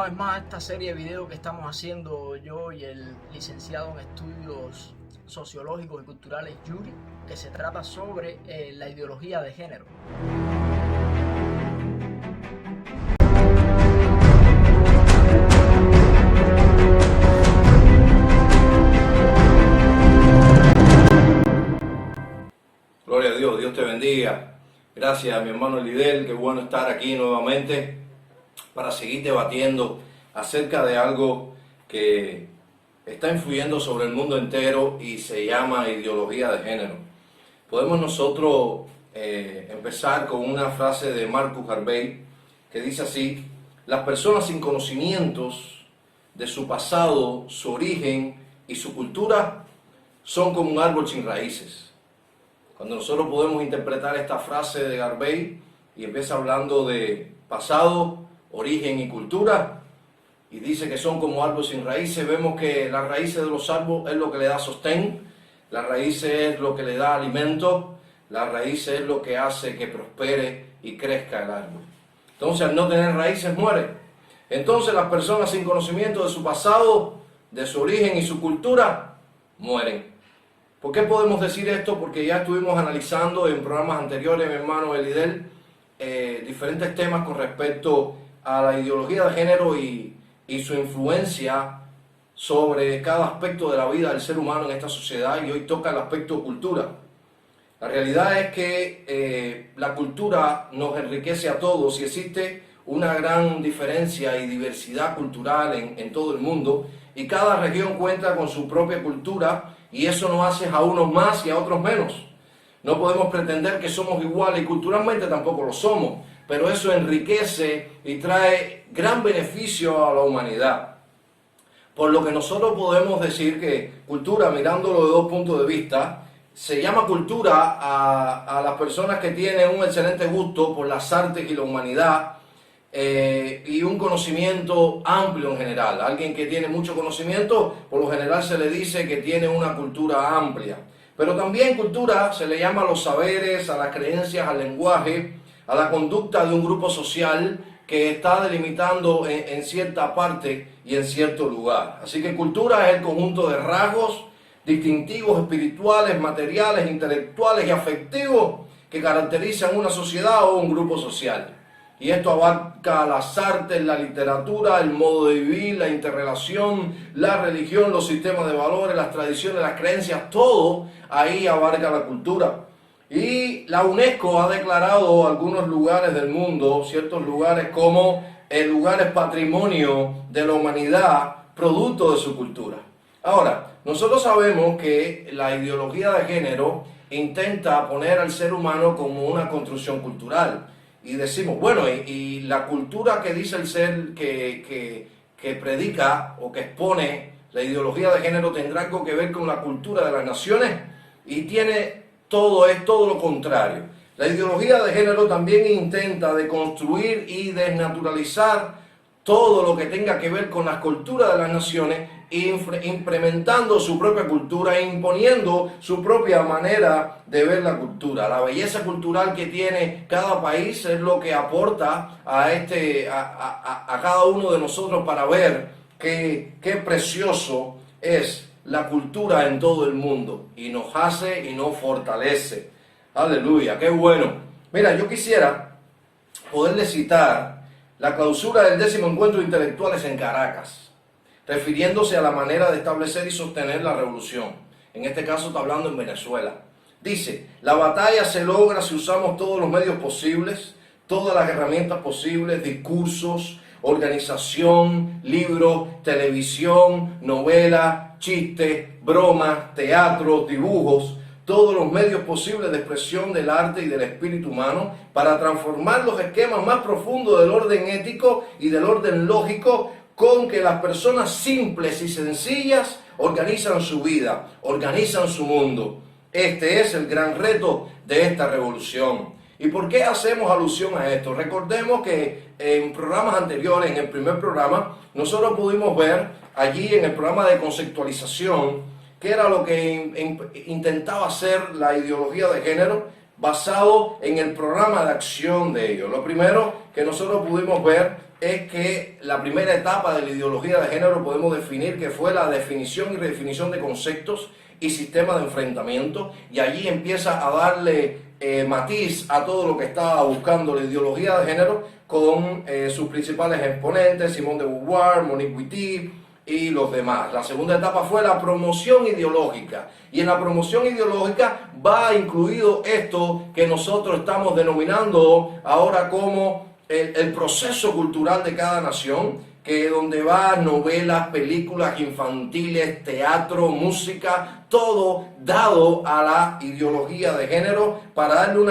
vez más a esta serie de videos que estamos haciendo yo y el licenciado en estudios sociológicos y culturales Yuri, que se trata sobre la ideología de género. Gloria a Dios, Dios te bendiga. Gracias, mi hermano Lidel, qué bueno estar aquí nuevamente para seguir debatiendo acerca de algo que está influyendo sobre el mundo entero y se llama ideología de género. Podemos nosotros empezar con una frase de Marcus Garvey que dice así: las personas sin conocimientos de su pasado, su origen y su cultura son como un árbol sin raíces. Cuando nosotros podemos interpretar esta frase de Garvey y empieza hablando de pasado, origen y cultura, y dice que son como árboles sin raíces, vemos que las raíces de los árboles es lo que le da sostén, las raíces es lo que le da alimento, las raíces es lo que hace que prospere y crezca el árbol. Entonces, al no tener raíces, muere. Entonces, las personas sin conocimiento de su pasado, de su origen y su cultura, mueren. ¿Por qué podemos decir esto? Porque ya estuvimos analizando en programas anteriores, mi hermano Elidel, diferentes temas con respecto a la ideología de género y su influencia sobre cada aspecto de la vida del ser humano en esta sociedad, y hoy toca el aspecto cultura. La realidad es que la cultura nos enriquece a todos y existe una gran diferencia y diversidad cultural en todo el mundo, y cada región cuenta con su propia cultura, y eso nos hace a unos más y a otros menos. No podemos pretender que somos iguales y culturalmente tampoco lo somos, pero eso enriquece y trae gran beneficio a la humanidad. Por lo que nosotros podemos decir que cultura, mirándolo de dos puntos de vista, se llama cultura a las personas que tienen un excelente gusto por las artes y la humanidad, y un conocimiento amplio en general. Alguien que tiene mucho conocimiento, por lo general se le dice que tiene una cultura amplia. Pero también cultura se le llama a los saberes, a las creencias, al lenguaje, a la conducta de un grupo social que está delimitando en cierta parte y en cierto lugar. Así que cultura es el conjunto de rasgos distintivos espirituales, materiales, intelectuales y afectivos que caracterizan una sociedad o un grupo social. Y esto abarca las artes, la literatura, el modo de vivir, la interrelación, la religión, los sistemas de valores, las tradiciones, las creencias, todo ahí abarca la cultura. Y la UNESCO ha declarado algunos lugares del mundo, ciertos lugares como lugares patrimonio de la humanidad, producto de su cultura. Ahora, nosotros sabemos que la ideología de género intenta poner al ser humano como una construcción cultural. Y decimos, bueno, y la cultura que dice el ser que predica o que expone la ideología de género tendrá algo que ver con la cultura de las naciones, y es todo lo contrario. La ideología de género también intenta deconstruir y desnaturalizar todo lo que tenga que ver con las culturas de las naciones, implementando su propia cultura e imponiendo su propia manera de ver la cultura. La belleza cultural que tiene cada país es lo que aporta a cada uno de nosotros para ver qué precioso es la cultura en todo el mundo, y nos hace y nos fortalece. Aleluya, qué bueno. Mira, yo quisiera poderle citar la clausura del 10º encuentro de intelectuales en Caracas, refiriéndose a la manera de establecer y sostener la revolución. En este caso está hablando en Venezuela. Dice: la batalla se logra si usamos todos los medios posibles, todas las herramientas posibles, discursos, organización, libros, televisión, novelas, chistes, bromas, teatros, dibujos, todos los medios posibles de expresión del arte y del espíritu humano para transformar los esquemas más profundos del orden ético y del orden lógico con que las personas simples y sencillas organizan su vida, organizan su mundo. Este es el gran reto de esta revolución. ¿Y por qué hacemos alusión a esto? Recordemos que en programas anteriores, en el primer programa, nosotros pudimos ver allí en el programa de conceptualización qué era lo que intentaba hacer la ideología de género basado en el programa de acción de ellos. Lo primero que nosotros pudimos ver es que la primera etapa de la ideología de género podemos definir que fue la definición y redefinición de conceptos y sistemas de enfrentamiento, y allí empieza a darle matiz a todo lo que estaba buscando la ideología de género con sus principales exponentes, Simone de Beauvoir, Monique Wittig y los demás. La segunda etapa fue la promoción ideológica, y en la promoción ideológica va incluido esto que nosotros estamos denominando ahora como el proceso cultural de cada nación, que donde va novelas, películas infantiles, teatro, música, todo dado a la ideología de género para darle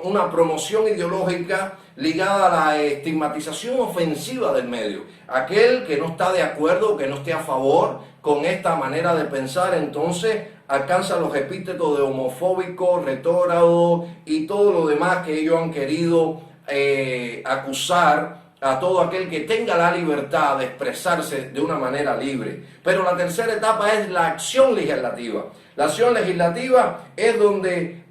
una promoción ideológica ligada a la estigmatización ofensiva del medio. Aquel que no está de acuerdo, que no esté a favor con esta manera de pensar, entonces alcanza los epítetos de homofóbico, retrógrado y todo lo demás que ellos han querido acusar a todo aquel que tenga la libertad de expresarse de una manera libre. Pero la tercera etapa es la acción legislativa. La acción legislativa es donde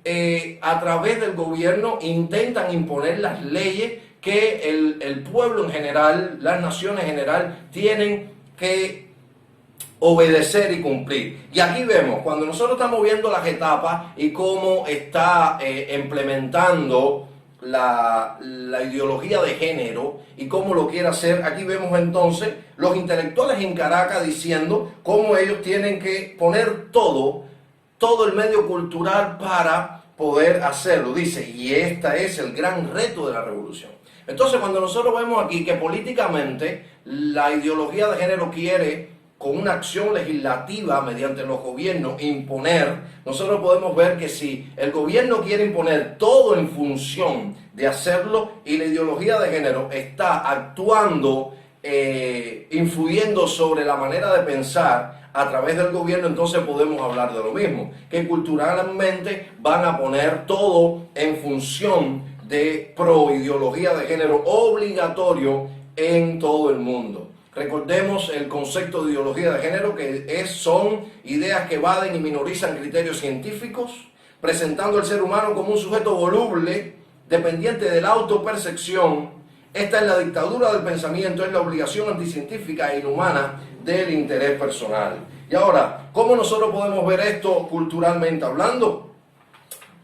a través del gobierno intentan imponer las leyes que el pueblo en general, las naciones en general, tienen que obedecer y cumplir. Y aquí vemos, cuando nosotros estamos viendo las etapas y cómo está implementando la ideología de género y cómo lo quiere hacer, aquí vemos entonces los intelectuales en Caracas diciendo cómo ellos tienen que poner todo el medio cultural para poder hacerlo. Dice, y este es el gran reto de la revolución. Entonces, cuando nosotros vemos aquí que políticamente la ideología de género quiere, con una acción legislativa mediante los gobiernos, imponer, nosotros podemos ver que si el gobierno quiere imponer todo en función de hacerlo y la ideología de género está actuando, influyendo sobre la manera de pensar a través del gobierno, entonces podemos hablar de lo mismo, que culturalmente van a poner todo en función de pro-ideología de género obligatorio en todo el mundo. Recordemos el concepto de ideología de género, que son ideas que evaden y minorizan criterios científicos, presentando al ser humano como un sujeto voluble, dependiente de la autopercepción. Esta es la dictadura del pensamiento, es la obligación anticientífica e inhumana del interés personal. Y ahora, ¿cómo nosotros podemos ver esto culturalmente hablando?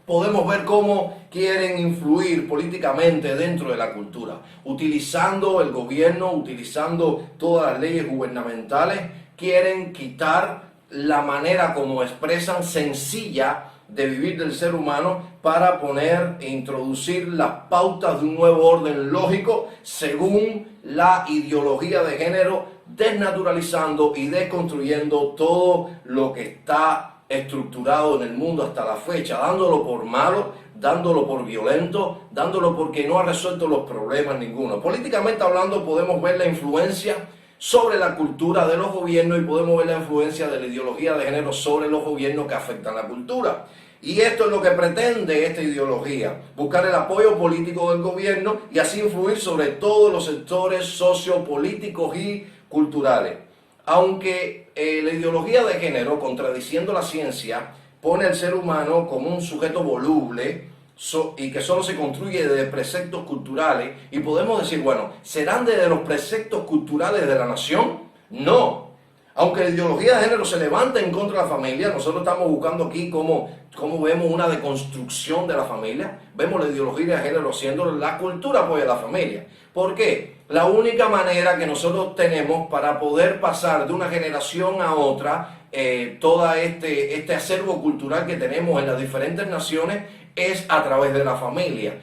Podemos ver cómo quieren influir políticamente dentro de la cultura, utilizando el gobierno, utilizando todas las leyes gubernamentales, quieren quitar la manera como expresan sencilla de vivir del ser humano para poner e introducir las pautas de un nuevo orden lógico según la ideología de género, desnaturalizando y desconstruyendo todo lo que está estructurado en el mundo hasta la fecha, dándolo por malo, dándolo por violento, dándolo porque no ha resuelto los problemas ninguno. Políticamente hablando, podemos ver la influencia sobre la cultura de los gobiernos y podemos ver la influencia de la ideología de género sobre los gobiernos que afectan la cultura. Y esto es lo que pretende esta ideología, buscar el apoyo político del gobierno y así influir sobre todos los sectores sociopolíticos y culturales. Aunque la ideología de género, contradiciendo la ciencia, pone al ser humano como un sujeto voluble y que solo se construye de preceptos culturales, y podemos decir, bueno, ¿serán desde los preceptos culturales de la nación? No. Aunque la ideología de género se levanta en contra de la familia, nosotros estamos buscando aquí cómo vemos una deconstrucción de la familia. Vemos la ideología de género siendo la cultura apoya a la familia. ¿Por qué? La única manera que nosotros tenemos para poder pasar de una generación a otra todo este acervo cultural que tenemos en las diferentes naciones es a través de la familia.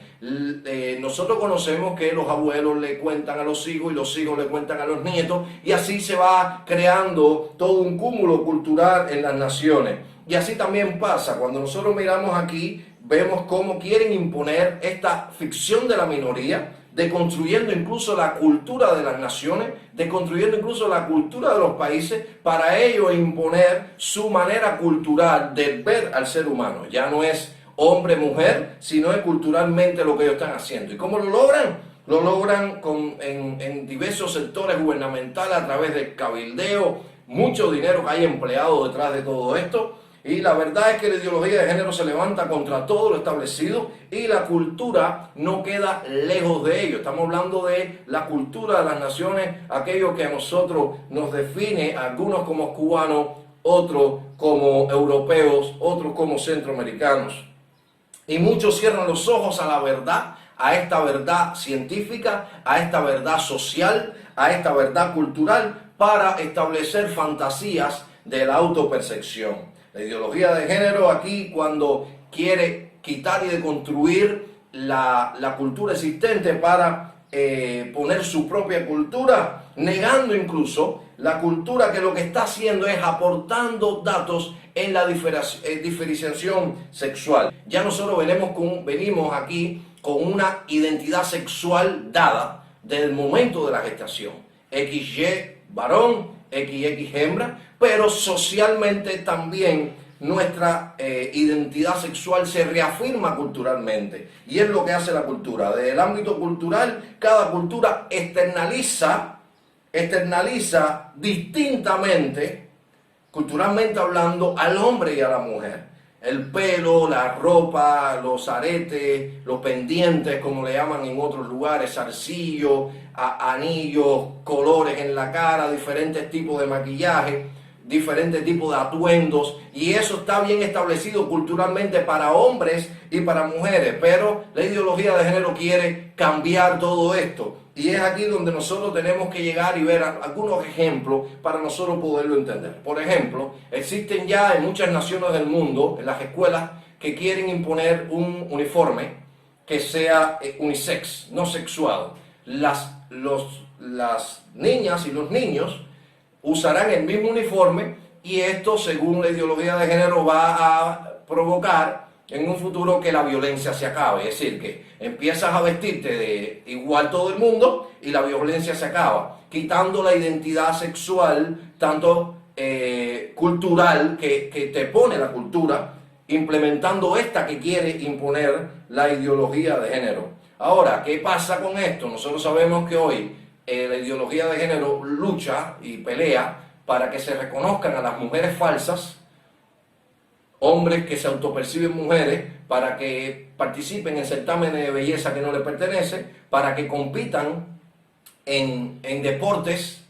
Nosotros conocemos que los abuelos le cuentan a los hijos y los hijos le cuentan a los nietos, y así se va creando todo un cúmulo cultural en las naciones. Y así también pasa cuando nosotros miramos aquí, vemos cómo quieren imponer esta ficción de la minoría, deconstruyendo incluso la cultura de las naciones, deconstruyendo incluso la cultura de los países, para ello imponer su manera cultural de ver al ser humano. Ya no es hombre, mujer, sino es culturalmente lo que ellos están haciendo. ¿Y cómo lo logran? Lo logran en diversos sectores gubernamentales a través del cabildeo, mucho dinero que hay empleado detrás de todo esto, Y la verdad es que la ideología de género se levanta contra todo lo establecido y la cultura no queda lejos de ello. Estamos hablando de la cultura de las naciones, aquello que a nosotros nos define, algunos como cubanos, otros como europeos, otros como centroamericanos. Y muchos cierran los ojos a la verdad, a esta verdad científica, a esta verdad social, a esta verdad cultural, para establecer fantasías de la autopercepción. La ideología de género aquí, cuando quiere quitar y deconstruir la cultura existente para poner su propia cultura, negando incluso la cultura, que lo que está haciendo es aportando datos en la diferenciación sexual. Ya nosotros venimos aquí con una identidad sexual dada desde el momento de la gestación. XY varón, XX hembra, pero socialmente también nuestra identidad sexual se reafirma culturalmente. Y es lo que hace la cultura. Desde el ámbito cultural, cada cultura externaliza distintamente, culturalmente hablando, al hombre y a la mujer. El pelo, la ropa, los aretes, los pendientes, como le llaman en otros lugares, zarcillos, anillos, colores en la cara, diferentes tipos de maquillaje, diferentes tipos de atuendos, y eso está bien establecido culturalmente para hombres y para mujeres, pero la ideología de género quiere cambiar todo esto. Y es aquí donde nosotros tenemos que llegar y ver algunos ejemplos para nosotros poderlo entender. Por ejemplo, existen ya en muchas naciones del mundo, en las escuelas, que quieren imponer un uniforme que sea unisex, no sexuado. Las niñas y los niños usarán el mismo uniforme, y esto, según la ideología de género, va a provocar en un futuro que la violencia se acabe. Es decir, que empiezas a vestirte de igual todo el mundo y la violencia se acaba, quitando la identidad sexual, tanto cultural, que te pone la cultura, implementando esta que quiere imponer la ideología de género. Ahora, ¿qué pasa con esto? Nosotros sabemos que hoy la ideología de género lucha y pelea para que se reconozcan a las mujeres falsas, hombres que se autoperciben mujeres, para que participen en certámenes de belleza que no les pertenece, para que compitan en deportes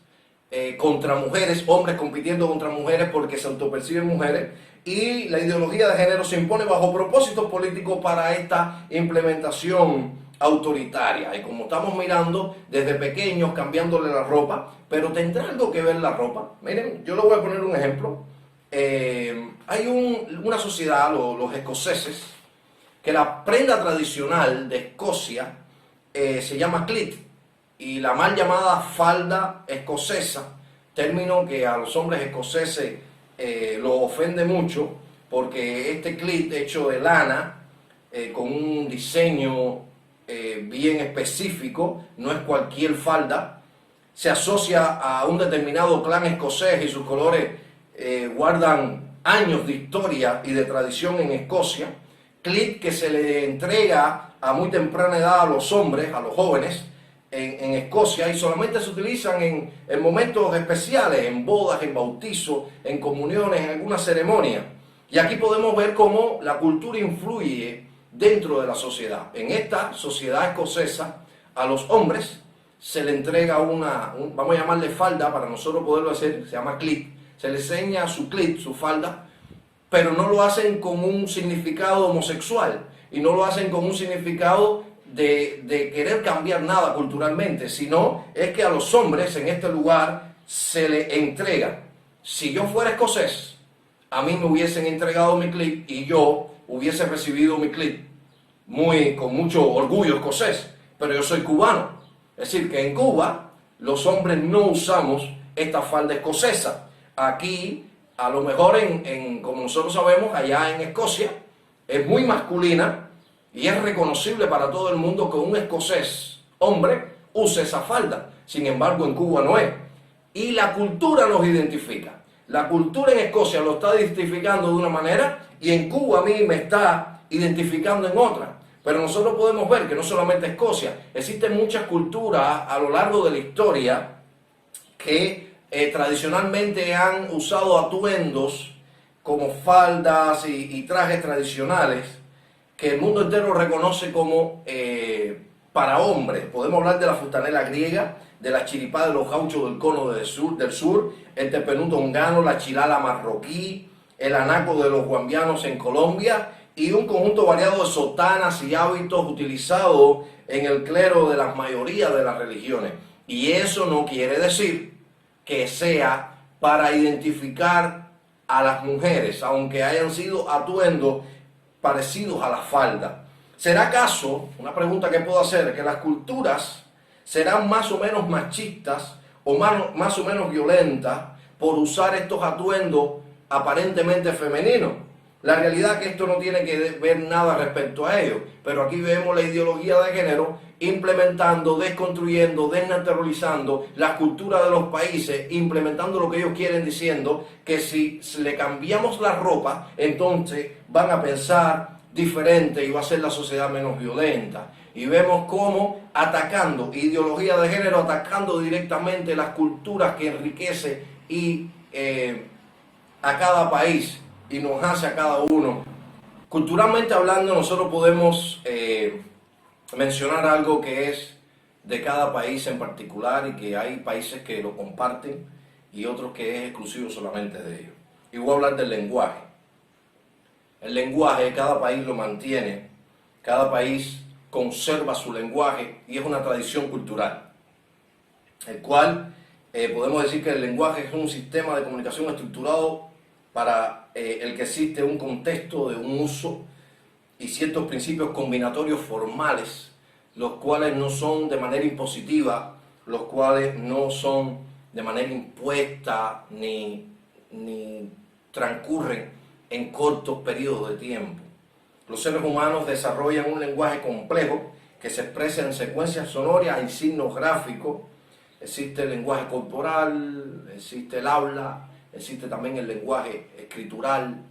contra mujeres, hombres compitiendo contra mujeres porque se autoperciben mujeres, y la ideología de género se impone bajo propósitos políticos para esta implementación autoritaria. Y como estamos mirando desde pequeños, cambiándole la ropa, pero ¿tendrá algo que ver la ropa? Miren, yo les voy a poner un ejemplo. Hay una sociedad, los escoceses, que la prenda tradicional de Escocia se llama cleat, y la mal llamada falda escocesa, término que a los hombres escoceses lo ofende mucho, porque este cleat hecho de lana, con un diseño bien específico, no es cualquier falda, se asocia a un determinado clan escocés, y sus colores guardan años de historia y de tradición en Escocia. Cleat que se le entrega a muy temprana edad a los hombres, a los jóvenes, en Escocia, y solamente se utilizan en momentos especiales, en bodas, en bautizos, en comuniones, en alguna ceremonia. Y aquí podemos ver cómo la cultura influye dentro de la sociedad. En esta sociedad escocesa, a los hombres se le entrega vamos a llamarle falda para nosotros poderlo hacer, se llama cleat. Se le enseña su cleat, su falda, pero no lo hacen con un significado homosexual, y no lo hacen con un significado de querer cambiar nada culturalmente, sino es que a los hombres en este lugar se le entrega. Si yo fuera escocés, a mí me hubiesen entregado mi cleat y yo hubiese recibido mi cleat con mucho orgullo escocés, pero yo soy cubano. Es decir, que en Cuba los hombres no usamos esta falda escocesa. Aquí, a lo mejor como nosotros sabemos, allá en Escocia, es muy masculina y es reconocible para todo el mundo que un escocés hombre use esa falda. Sin embargo, en Cuba no es. Y la cultura nos identifica. La cultura en Escocia lo está identificando de una manera, y en Cuba a mí me está identificando en otra. Pero nosotros podemos ver que no solamente Escocia, existen muchas culturas a lo largo de la historia que tradicionalmente han usado atuendos como faldas y trajes tradicionales que el mundo entero reconoce como para hombres. Podemos hablar de la fustanela griega, de la chiripá de los gauchos del cono del sur, el tepenú tongano, la chilala marroquí, el anaco de los guambianos en Colombia y un conjunto variado de sotanas y hábitos utilizados en el clero de la mayoría de las religiones. Y eso no quiere decir que sea para identificar a las mujeres, aunque hayan sido atuendos parecidos a la falda. ¿Será acaso, una pregunta que puedo hacer, que las culturas serán más o menos machistas o más o menos violentas por usar estos atuendos aparentemente femeninos? La realidad es que esto no tiene que ver nada respecto a ello, pero aquí vemos la ideología de género implementando, desconstruyendo, desnaturalizando las culturas de los países, implementando lo que ellos quieren, diciendo que si le cambiamos la ropa, entonces van a pensar diferente y va a ser la sociedad menos violenta. Y vemos cómo atacando ideología de género, atacando directamente las culturas que enriquece y a cada país y nos hace a cada uno. Culturalmente hablando, nosotros podemos mencionar algo que es de cada país en particular y que hay países que lo comparten y otros que es exclusivo solamente de ellos. Y voy a hablar del lenguaje. El lenguaje, cada país lo mantiene, cada país conserva su lenguaje y es una tradición cultural, el cual podemos decir que el lenguaje es un sistema de comunicación estructurado para el que existe un contexto de un uso y ciertos principios combinatorios formales, los cuales no son de manera impositiva, los cuales no son de manera impuesta ni transcurren en cortos periodos de tiempo. Los seres humanos desarrollan un lenguaje complejo que se expresa en secuencias sonoras y signos gráficos. Existe el lenguaje corporal, existe el habla, existe también el lenguaje escritural,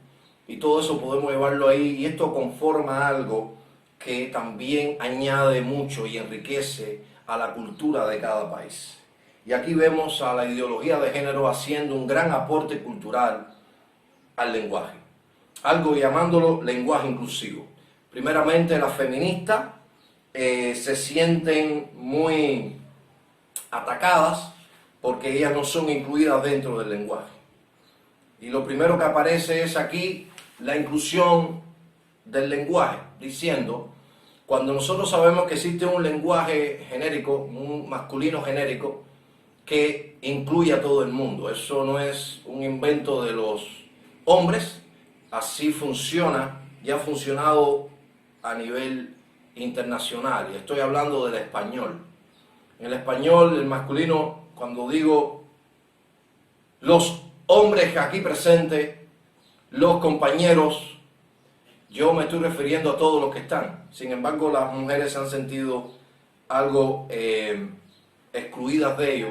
y todo eso podemos llevarlo ahí, y esto conforma algo que también añade mucho y enriquece a la cultura de cada país. Y aquí vemos a la ideología de género haciendo un gran aporte cultural al lenguaje, algo llamándolo lenguaje inclusivo. Primeramente, las feministas se sienten muy atacadas porque ellas no son incluidas dentro del lenguaje. Y lo primero que aparece es aquí la inclusión del lenguaje, diciendo, cuando nosotros sabemos que existe un lenguaje genérico, un masculino genérico, que incluye a todo el mundo. Eso no es un invento de los hombres, así funciona, ya ha funcionado a nivel internacional, y estoy hablando del español. En el español, el masculino, cuando digo los hombres aquí presentes, los compañeros, yo me estoy refiriendo a todos los que están. Sin embargo, las mujeres se han sentido algo excluidas de ello,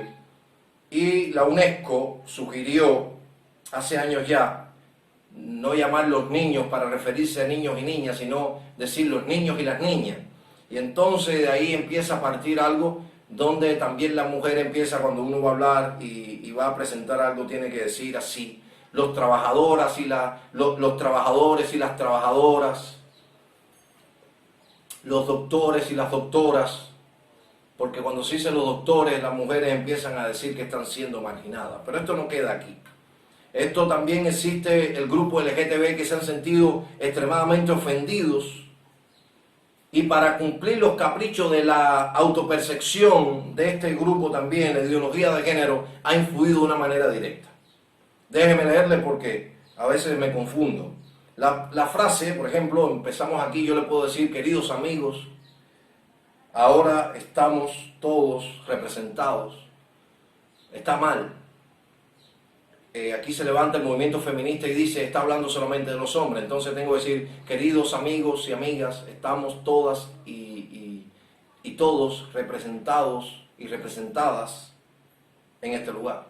y la UNESCO sugirió hace años ya no llamar los niños para referirse a niños y niñas, sino decir los niños y las niñas. Y entonces de ahí empieza a partir algo donde también la mujer empieza, cuando uno va a hablar y va a presentar algo, tiene que decir así: los trabajadores y las trabajadoras, los doctores y las doctoras, porque cuando se dice los doctores, las mujeres empiezan a decir que están siendo marginadas. Pero esto no queda aquí. Esto también existe el grupo LGTB que se han sentido extremadamente ofendidos, y para cumplir los caprichos de la autopercepción de este grupo también, la ideología de género ha influido de una manera directa. Déjeme leerle porque a veces me confundo. La frase, por ejemplo, empezamos aquí, yo le puedo decir: queridos amigos, ahora estamos todos representados. Está mal. Aquí se levanta el movimiento feminista y dice, está hablando solamente de los hombres. Entonces tengo que decir, queridos amigos y amigas, estamos todas y todos representados y representadas en este lugar.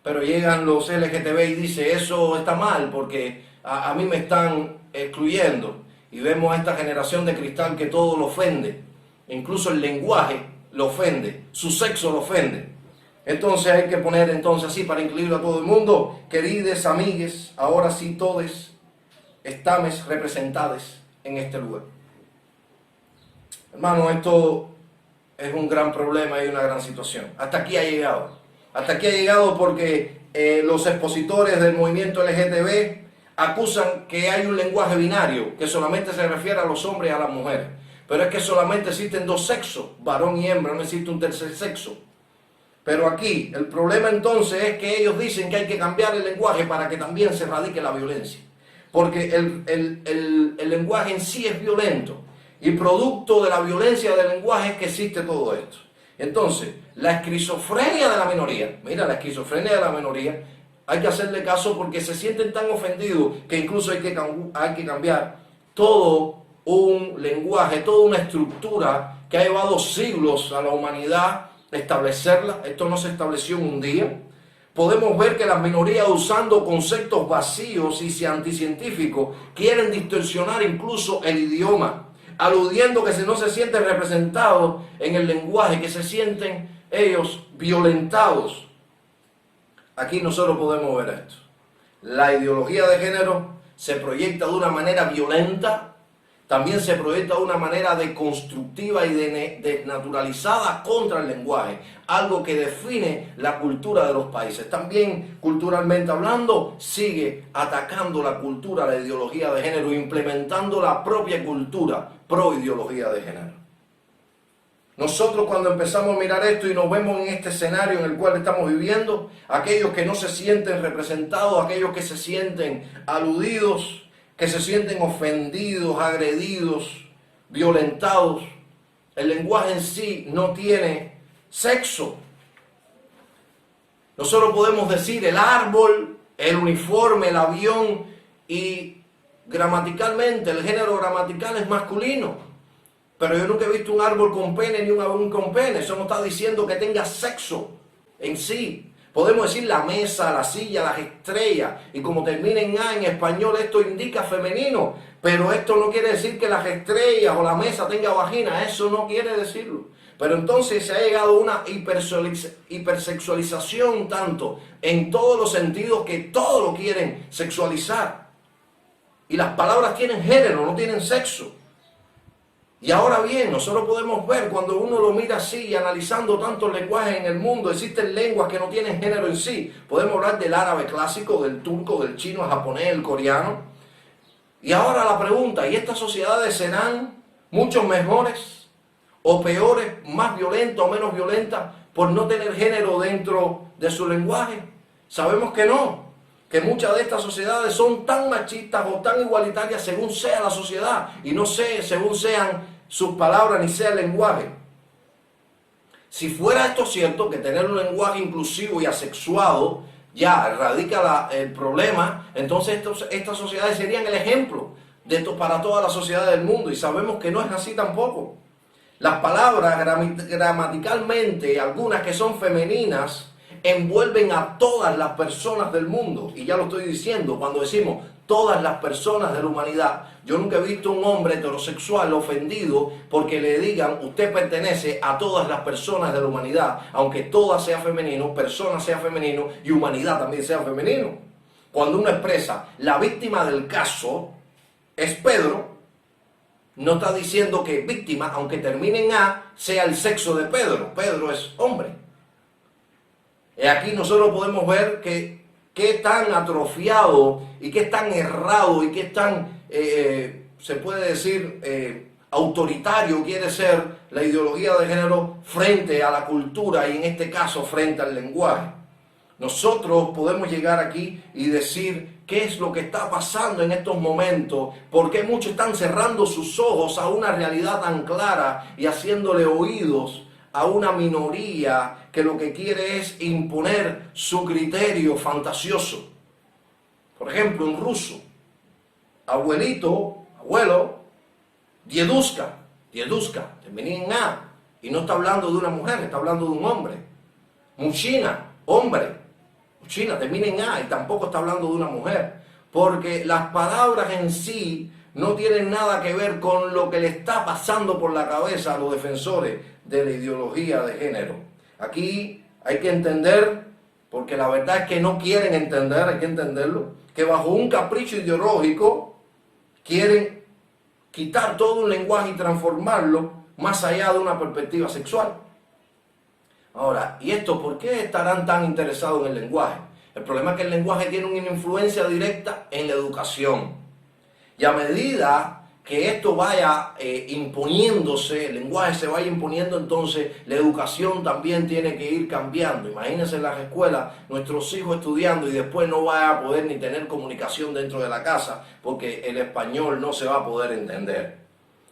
Pero llegan los LGTB y dice, eso está mal porque a mí me están excluyendo. Y vemos a esta generación de cristal que todo lo ofende. Incluso el lenguaje lo ofende, su sexo lo ofende. Entonces hay que poner entonces así para incluir a todo el mundo. Queridos amigues, ahora sí todos estamos representados en este lugar. Hermano, esto es un gran problema y una gran situación. Hasta aquí ha llegado. Hasta aquí ha llegado porque los expositores del movimiento LGTB acusan que hay un lenguaje binario que solamente se refiere a los hombres y a las mujeres. Pero es que solamente existen dos sexos, varón y hembra, no existe un tercer sexo. Pero aquí el problema entonces es que ellos dicen que hay que cambiar el lenguaje para que también se erradique la violencia. Porque el lenguaje en sí es violento. Y producto de la violencia del lenguaje es que existe todo esto. Entonces, la esquizofrenia de la minoría, mira, la esquizofrenia de la minoría, hay que hacerle caso porque se sienten tan ofendidos que incluso hay que cambiar todo un lenguaje, toda una estructura que ha llevado siglos a la humanidad establecerla. Esto no se estableció en un día. Podemos ver que las minorías, usando conceptos vacíos y anticientíficos, quieren distorsionar incluso el idioma, aludiendo que no se sienten representados en el lenguaje, que se sienten ellos violentados. Aquí nosotros podemos ver esto. La ideología de género se proyecta de una manera violenta, también se proyecta de una manera deconstructiva y desnaturalizada contra el lenguaje, algo que define la cultura de los países. También, culturalmente hablando, sigue atacando la cultura, la ideología de género, implementando la propia cultura pro ideología de género. Nosotros cuando empezamos a mirar esto y nos vemos en este escenario en el cual estamos viviendo, aquellos que no se sienten representados, aquellos que se sienten aludidos, que se sienten ofendidos, agredidos, violentados, el lenguaje en sí no tiene sexo. Nosotros podemos decir el árbol, el uniforme, el avión, y gramaticalmente, el género gramatical es masculino. Pero yo nunca he visto un árbol con pene ni un avión con pene. Eso no está diciendo que tenga sexo en sí. Podemos decir la mesa, la silla, las estrellas, y como termina en A en español, esto indica femenino. Pero esto no quiere decir que las estrellas o la mesa tenga vagina, eso no quiere decirlo. Pero entonces se ha llegado a una hipersexualización tanto en todos los sentidos que todo lo quieren sexualizar. Y las palabras tienen género, no tienen sexo. Y ahora bien, nosotros podemos ver cuando uno lo mira así y analizando tantos lenguajes en el mundo, existen lenguas que no tienen género en sí. Podemos hablar del árabe clásico, del turco, del chino, el japonés, el coreano. Y ahora la pregunta, ¿y estas sociedades serán mucho mejores o peores, más violentas o menos violentas por no tener género dentro de su lenguaje? Sabemos que no, que muchas de estas sociedades son tan machistas o tan igualitarias según sea la sociedad y no sé, según sean sus palabras ni sea el lenguaje. Si fuera esto cierto, que tener un lenguaje inclusivo y asexuado ya radica el problema, entonces estas sociedades serían el ejemplo para toda la sociedad del mundo, y sabemos que no es así tampoco. Las palabras gramaticalmente, algunas que son femeninas, envuelven a todas las personas del mundo. Y ya lo estoy diciendo, cuando decimos todas las personas de la humanidad, yo nunca he visto un hombre heterosexual ofendido porque le digan usted pertenece a todas las personas de la humanidad, aunque todas sea femenino, persona sea femenino y humanidad también sea femenino. Cuando uno expresa la víctima del caso es Pedro, no está diciendo que víctima, aunque termine en A, sea el sexo de Pedro. Pedro es hombre. Y aquí nosotros podemos ver que qué tan atrofiado y qué tan errado y qué tan, se puede decir, autoritario quiere ser la ideología de género frente a la cultura y en este caso frente al lenguaje. Nosotros podemos llegar aquí y decir qué es lo que está pasando en estos momentos, por qué muchos están cerrando sus ojos a una realidad tan clara y haciéndole oídos a una minoría que lo que quiere es imponer su criterio fantasioso. Por ejemplo, en ruso, abuelito, abuelo, dieduska, termina en A, y no está hablando de una mujer, está hablando de un hombre. Muchina, hombre, muchina, termina en A, y tampoco está hablando de una mujer, porque las palabras en sí no tienen nada que ver con lo que le está pasando por la cabeza a los defensores de la ideología de género. Aquí Hay que entender, porque la verdad es que no quieren entender, hay que entenderlo, que bajo un capricho ideológico quieren quitar todo un lenguaje y transformarlo más allá de una perspectiva sexual. Ahora, ¿y esto por qué estarán tan interesados en el lenguaje? El problema es que el lenguaje tiene una influencia directa en la educación. Y a medida que esto vaya imponiéndose, el lenguaje se vaya imponiendo, entonces la educación también tiene que ir cambiando. Imagínense en las escuelas, nuestros hijos estudiando y después no van a poder ni tener comunicación dentro de la casa porque el español no se va a poder entender.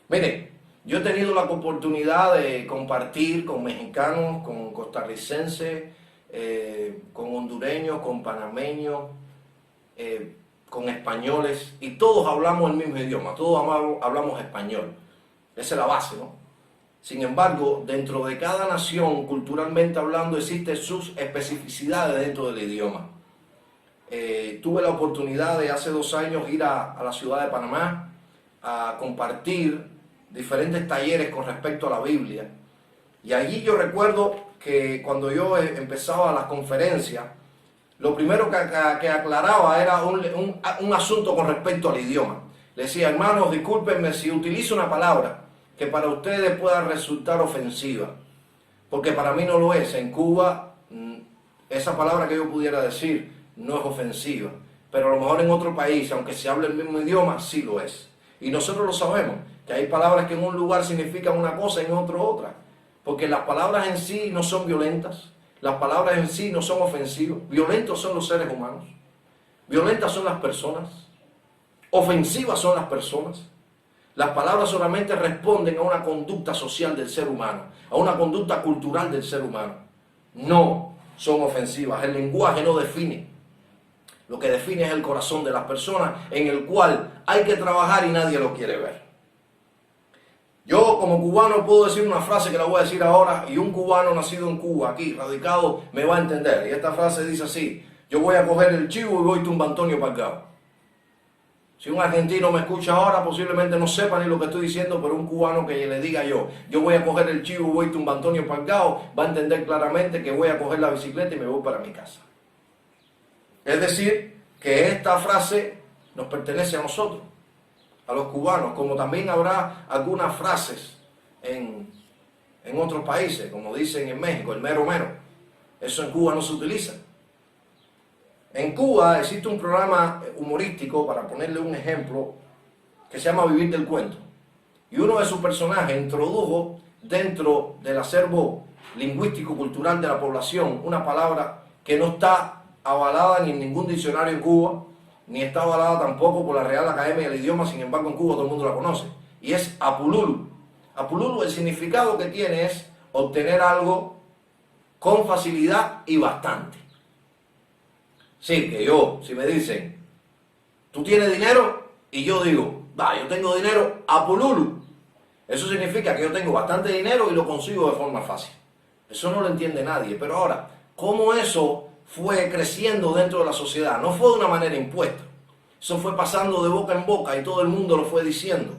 Miren, yo he tenido la oportunidad de compartir con mexicanos, con costarricenses, con hondureños, con panameños, con españoles, y todos hablamos el mismo idioma, todos hablamos español. Esa es la base, ¿no? Sin embargo, dentro de cada nación, culturalmente hablando, existen sus especificidades dentro del idioma. Tuve la oportunidad de hace 2 años ir a la ciudad de Panamá a compartir diferentes talleres con respecto a la Biblia. Y allí yo recuerdo que cuando yo empezaba las conferencias, lo primero que aclaraba era un asunto con respecto al idioma. Le decía, hermanos, discúlpenme si utilizo una palabra que para ustedes pueda resultar ofensiva, porque para mí no lo es. En Cuba, esa palabra que yo pudiera decir no es ofensiva, pero a lo mejor en otro país, aunque se hable el mismo idioma, sí lo es. Y nosotros lo sabemos, que hay palabras que en un lugar significan una cosa y en otro otra, porque las palabras en sí no son violentas. Las palabras en sí no son ofensivas. Violentos son los seres humanos. Violentas son las personas. Ofensivas son las personas. Las palabras solamente responden a una conducta social del ser humano, a una conducta cultural del ser humano. No son ofensivas. El lenguaje no define. Lo que define es el corazón de las personas, en el cual hay que trabajar y nadie lo quiere ver. Yo como cubano puedo decir una frase que la voy a decir ahora, y un cubano nacido en Cuba, aquí, radicado, me va a entender. Y esta frase dice así: yo voy a coger el chivo y voy tumba Antonio Pargao. Si un argentino me escucha ahora, posiblemente no sepa ni lo que estoy diciendo, pero un cubano que le diga yo voy a coger el chivo y voy tumba Antonio Pargao, va a entender claramente que voy a coger la bicicleta y me voy para mi casa. Es decir, que esta frase nos pertenece a nosotros, a los cubanos, como también habrá algunas frases en otros países, como dicen en México, el mero mero. Eso en Cuba no se utiliza. En Cuba existe un programa humorístico, para ponerle un ejemplo, que se llama Vivir del Cuento. Y uno de sus personajes introdujo dentro del acervo lingüístico-cultural de la población una palabra que no está avalada ni en ningún diccionario en Cuba, ni está avalada tampoco por la Real Academia del Idioma. Sin embargo, en Cuba todo el mundo la conoce, y es apululu. Apululu, el significado que tiene es obtener algo con facilidad y bastante. Sí, que yo, si me dicen, ¿tú tienes dinero? Y yo digo, yo tengo dinero, apululu. Eso significa que yo tengo bastante dinero y lo consigo de forma fácil. Eso no lo entiende nadie. Pero ahora, ¿cómo eso fue creciendo dentro de la sociedad? No fue de una manera impuesta. Eso fue pasando de boca en boca y todo el mundo lo fue diciendo,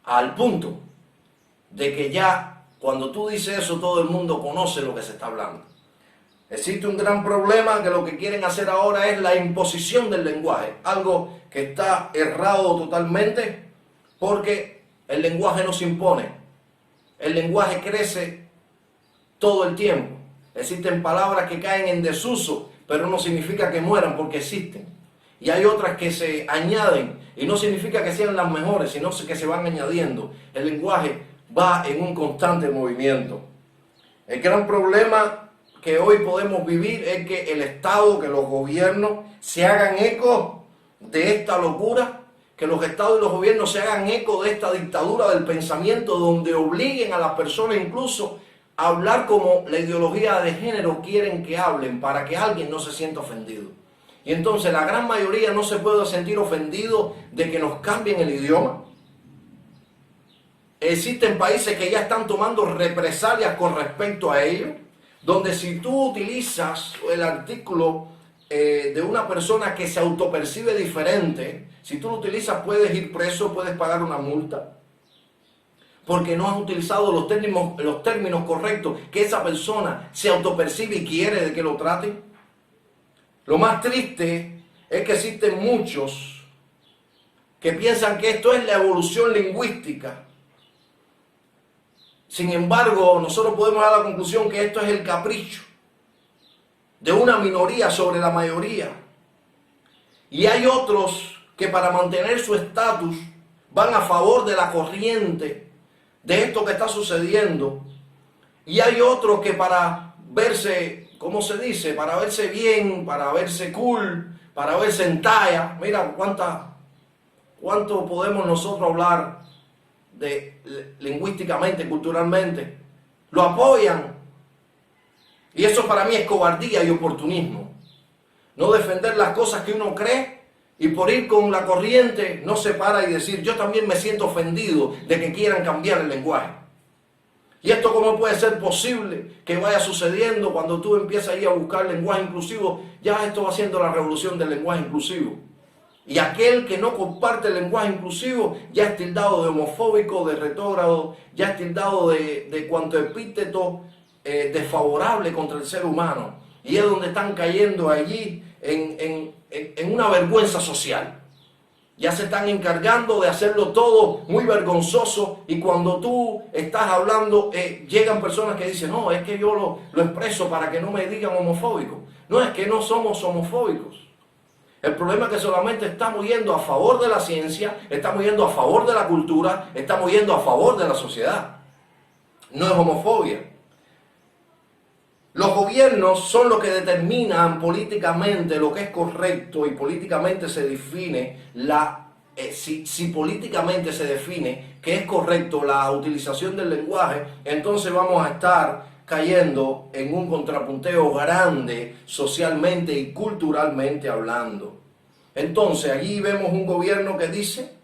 al punto de que ya cuando tú dices eso, todo el mundo conoce lo que se está hablando. Existe un gran problema, que lo que quieren hacer ahora es la imposición del lenguaje, algo que está errado totalmente, porque el lenguaje no se impone. El lenguaje crece todo el tiempo. Existen palabras que caen en desuso, pero no significa que mueran, porque existen. Y hay otras que se añaden, y no significa que sean las mejores, sino que se van añadiendo. El lenguaje va en un constante movimiento. El gran problema que hoy podemos vivir es que el Estado, que los gobiernos se hagan eco de esta locura, que los estados y los gobiernos se hagan eco de esta dictadura del pensamiento, donde obliguen a las personas incluso a hablar como la ideología de género quieren que hablen, para que alguien no se sienta ofendido. Y entonces la gran mayoría no se puede sentir ofendido de que nos cambien el idioma. Existen países que ya están tomando represalias con respecto a ello, donde si tú utilizas el artículo de una persona que se autopercibe diferente, si tú lo utilizas puedes ir preso, puedes pagar una multa. porque no has utilizado los términos correctos que esa persona se autopercibe y quiere de que lo traten. Lo más triste es que existen muchos que piensan que esto es la evolución lingüística. Sin embargo, nosotros podemos dar la conclusión que esto es el capricho de una minoría sobre la mayoría. Y hay otros que para mantener su estatus van a favor de la corriente de esto que está sucediendo. Y hay otros que para verse, ¿cómo se dice? Para verse bien, para verse cool, para verse en talla. Mira cuánto podemos nosotros hablar lingüísticamente, culturalmente. Lo apoyan. Y eso para mí es cobardía y oportunismo. No defender las cosas que uno cree y por ir con la corriente no se para y decir, yo también me siento ofendido de que quieran cambiar el lenguaje. ¿Y esto cómo puede ser posible que vaya sucediendo cuando tú empiezas ahí a buscar lenguaje inclusivo? Ya esto va siendo la revolución del lenguaje inclusivo. Y aquel que no comparte el lenguaje inclusivo ya es tildado de homofóbico, de retrógrado, ya es tildado de cuanto epíteto desfavorable contra el ser humano. Y es donde están cayendo allí en una vergüenza social. Ya se están encargando de hacerlo todo muy vergonzoso y cuando tú estás hablando, llegan personas que dicen, no, es que yo lo expreso para que no me digan homofóbico. No, es que no somos homofóbicos. El problema es que solamente estamos yendo a favor de la ciencia, estamos yendo a favor de la cultura, estamos yendo a favor de la sociedad. No es homofobia. Los gobiernos son los que determinan políticamente lo que es correcto y políticamente se define si políticamente se define que es correcto la utilización del lenguaje, entonces vamos a estar cayendo en un contrapunteo grande socialmente y culturalmente hablando. Entonces allí vemos un gobierno que dice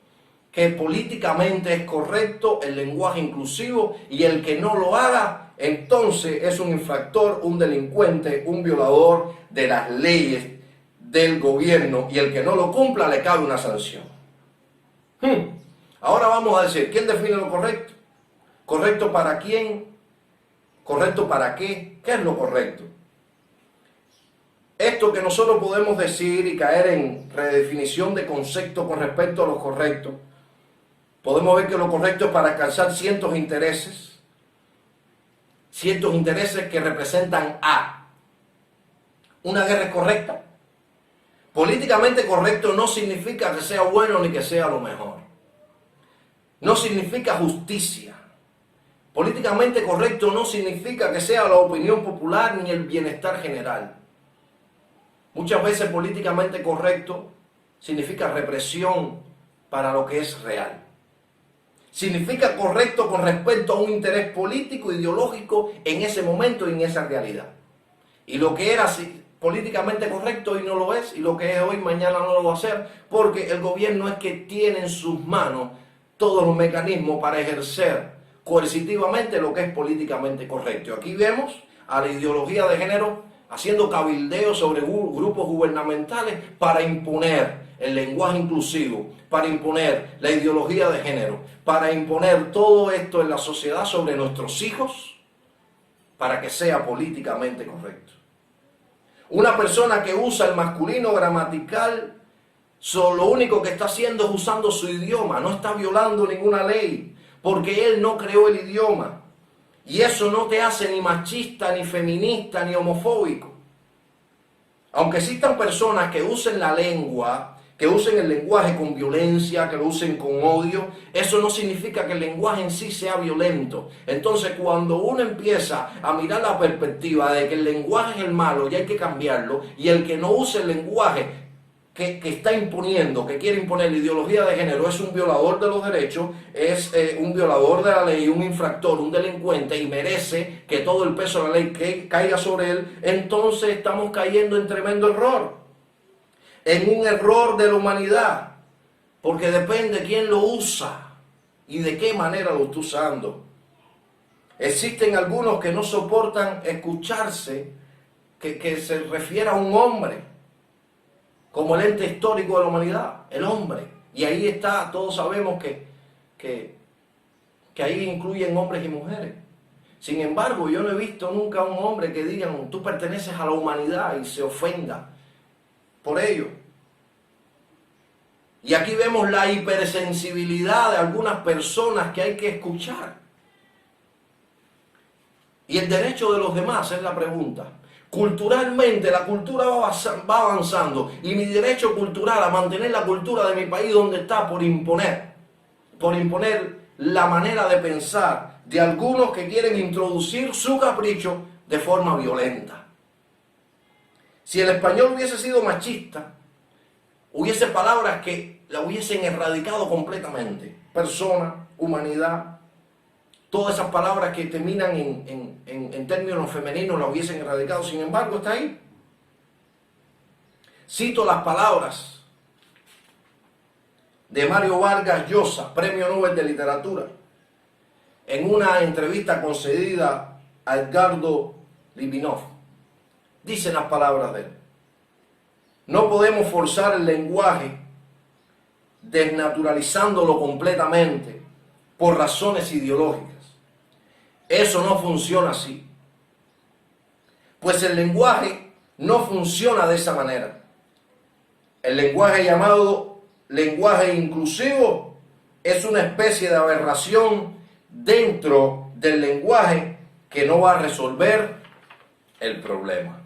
que políticamente es correcto el lenguaje inclusivo y el que no lo haga entonces es un infractor, un delincuente, un violador de las leyes del gobierno y el que no lo cumpla le cabe una sanción. Ahora vamos a decir, ¿quién define lo correcto? ¿Correcto para quién? ¿Correcto para qué? ¿Qué es lo correcto? Esto que nosotros podemos decir y caer en redefinición de concepto con respecto a lo correcto, podemos ver que lo correcto es para alcanzar ciertos intereses que representan a una guerra correcta. Políticamente correcto no significa que sea bueno ni que sea lo mejor. No significa justicia. Políticamente correcto no significa que sea la opinión popular ni el bienestar general. Muchas veces políticamente correcto significa represión para lo que es real. Significa correcto con respecto a un interés político, ideológico en ese momento y en esa realidad. Y lo que era políticamente correcto hoy no lo es, y lo que es hoy mañana no lo va a ser, porque el gobierno es que tiene en sus manos todos los mecanismos para ejercer coercitivamente lo que es políticamente correcto. Y aquí vemos a la ideología de género haciendo cabildeo sobre grupos gubernamentales para imponer el lenguaje inclusivo, para imponer la ideología de género, para imponer todo esto en la sociedad sobre nuestros hijos, para que sea políticamente correcto. Una persona que usa el masculino gramatical, lo único que está haciendo es usando su idioma, no está violando ninguna ley, porque él no creó el idioma. Y eso no te hace ni machista, ni feminista, ni homofóbico. Aunque existan personas que usen la lengua, que usen el lenguaje con violencia, que lo usen con odio, eso no significa que el lenguaje en sí sea violento. Entonces, cuando uno empieza a mirar la perspectiva de que el lenguaje es el malo y hay que cambiarlo, y el que no use el lenguaje que está imponiendo, que quiere imponer la ideología de género, es un violador de los derechos, es un violador de la ley, un infractor, un delincuente y merece que todo el peso de la ley caiga sobre él, entonces estamos cayendo en tremendo error, en un error de la humanidad, porque depende de quién lo usa y de qué manera lo está usando. Existen algunos que no soportan escucharse que se refiera a un hombre como el ente histórico de la humanidad, el hombre. Y ahí está, todos sabemos que que ahí incluyen hombres y mujeres. Sin embargo, yo no he visto nunca a un hombre que digan, tú perteneces a la humanidad y se ofenda por ello. Y aquí vemos la hipersensibilidad de algunas personas que hay que escuchar. Y el derecho de los demás es la pregunta. Culturalmente la cultura va avanzando y mi derecho cultural a mantener la cultura de mi país donde está por imponer la manera de pensar de algunos que quieren introducir su capricho de forma violenta. Si el español hubiese sido machista, hubiese palabras que la hubiesen erradicado completamente. Persona, humanidad, todas esas palabras que terminan en términos femeninos la hubiesen erradicado. Sin embargo, está ahí. Cito las palabras de Mario Vargas Llosa, Premio Nobel de Literatura, en una entrevista concedida a Edgardo Livinov. Dicen las palabras de él: no podemos forzar el lenguaje desnaturalizándolo completamente por razones ideológicas. Eso no funciona así. Pues el lenguaje no funciona de esa manera. El lenguaje llamado lenguaje inclusivo es una especie de aberración dentro del lenguaje que no va a resolver el problema.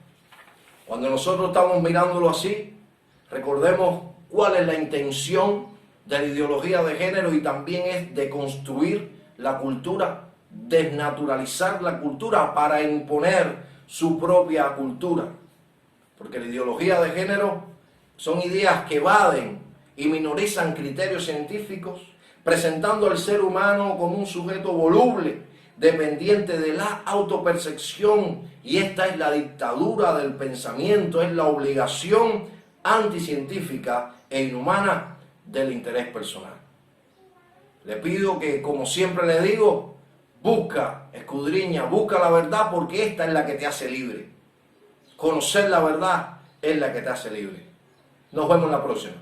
Cuando nosotros estamos mirándolo así, recordemos cuál es la intención de la ideología de género, y también es de construir la cultura, desnaturalizar la cultura para imponer su propia cultura. Porque la ideología de género son ideas que evaden y minorizan criterios científicos, presentando al ser humano como un sujeto voluble, dependiente de la autopercepción, y esta es la dictadura del pensamiento, es la obligación anticientífica e inhumana del interés personal. Le pido que, como siempre le digo, busca, escudriña, busca la verdad, porque esta es la que te hace libre. Conocer la verdad es la que te hace libre. Nos vemos la próxima.